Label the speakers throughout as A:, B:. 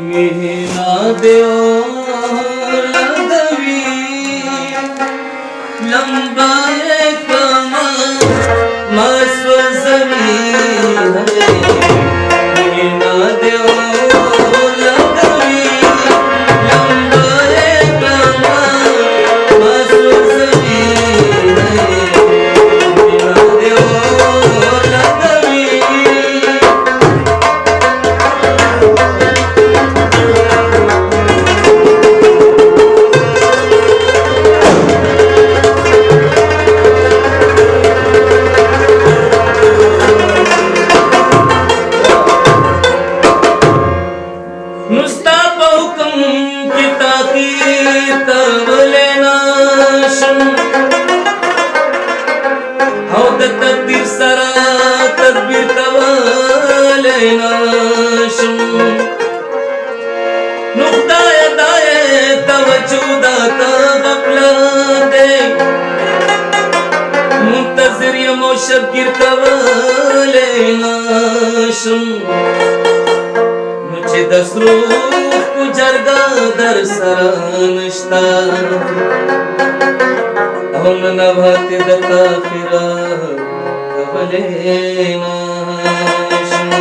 A: मिहिना देओला दवी लंबाए कमा मसवजवी मिहिना देओला दवी लंबाए कमा मसवजवी मिहिना देओला दवी शबगिर कवले नाशम मुझे दसरू कुजरगा दर सरानश्ता हम नभाते दता फिरा कवले नाशम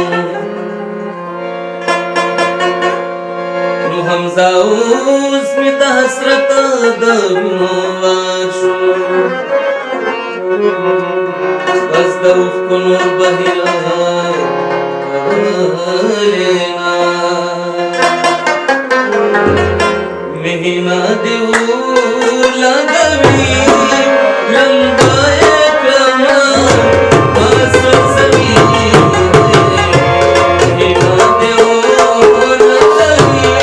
A: नु हमजाऊ स्मित हसरत दविनोवाशु Azdaruf kunur bahira kalena Mihina deola davi lambaye kama maswasavi Mihina deola davi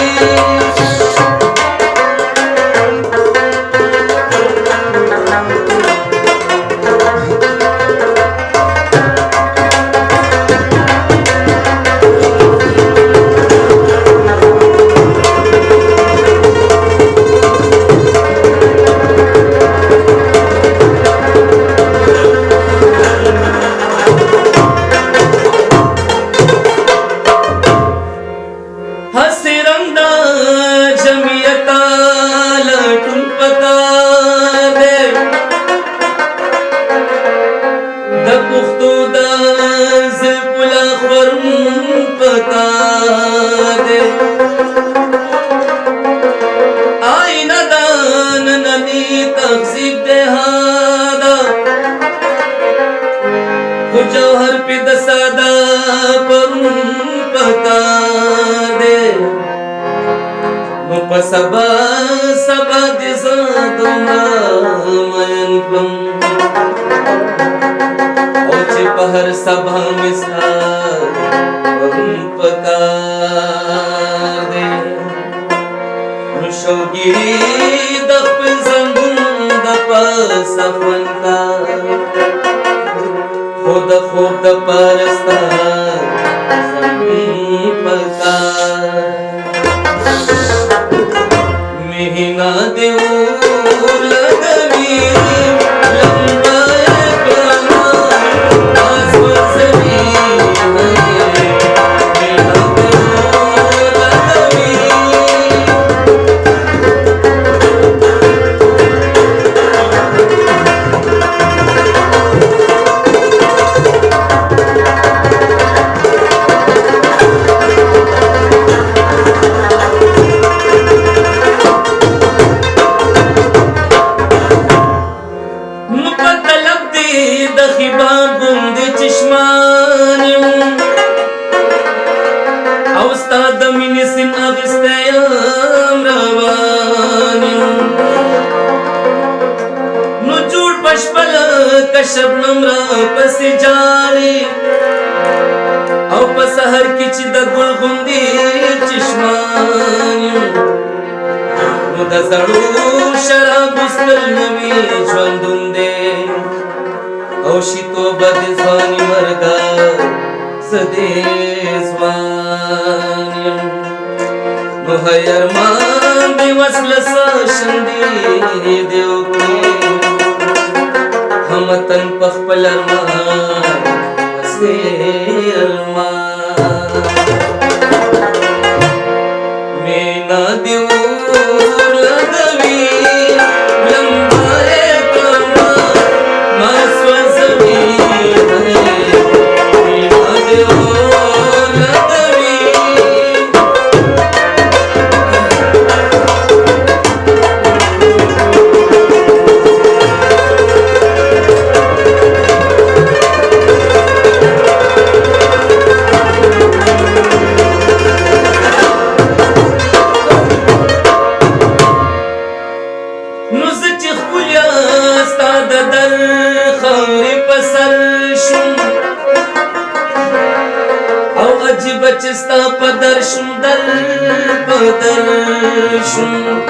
A: जौहर पे दसादा पर पता दे मुपसबा सबा दिसा दुमा मयन पम ओचे पहर सभा मिसा पका दे रुशोगिरी दप जंगुम दपा सफन का खुद खुद परस्ता पका मिहिना देओला दवी लंबाए कमा मसवजवी मिहिना देओला दवी शबनम रा पसी जाली औ पसहर किच द गुलगुंदी चश्मानी मुदजड़ू शराब उस्तल नवी ज्वंदुंदे औ शितो बद स्वानी मरगा सदे स्वानी मुहयर मान दिवसल संदी देव हमतन पखपल अरमान से अरमान شم در بدر شم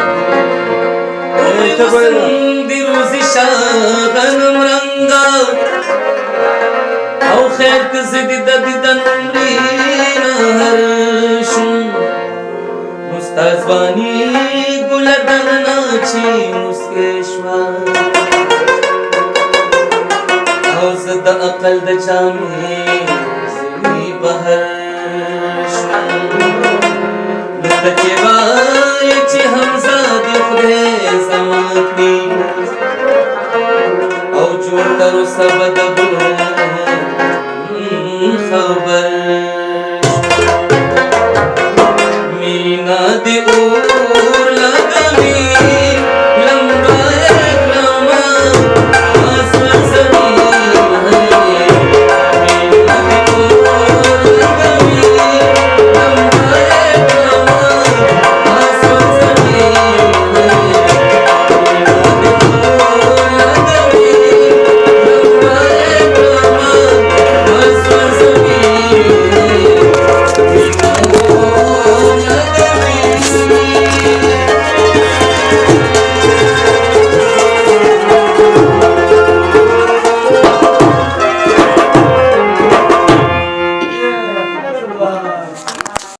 A: دی روزی شاغنم رنگا او خیر کزدی ددیدن عمری نهر شم مستازوانی گلدن ناچی مسکشوا او زد اقل د جامی زوی بهر شم نتکی وای چی همزاد خدای زماکنی او جوړ تر سبد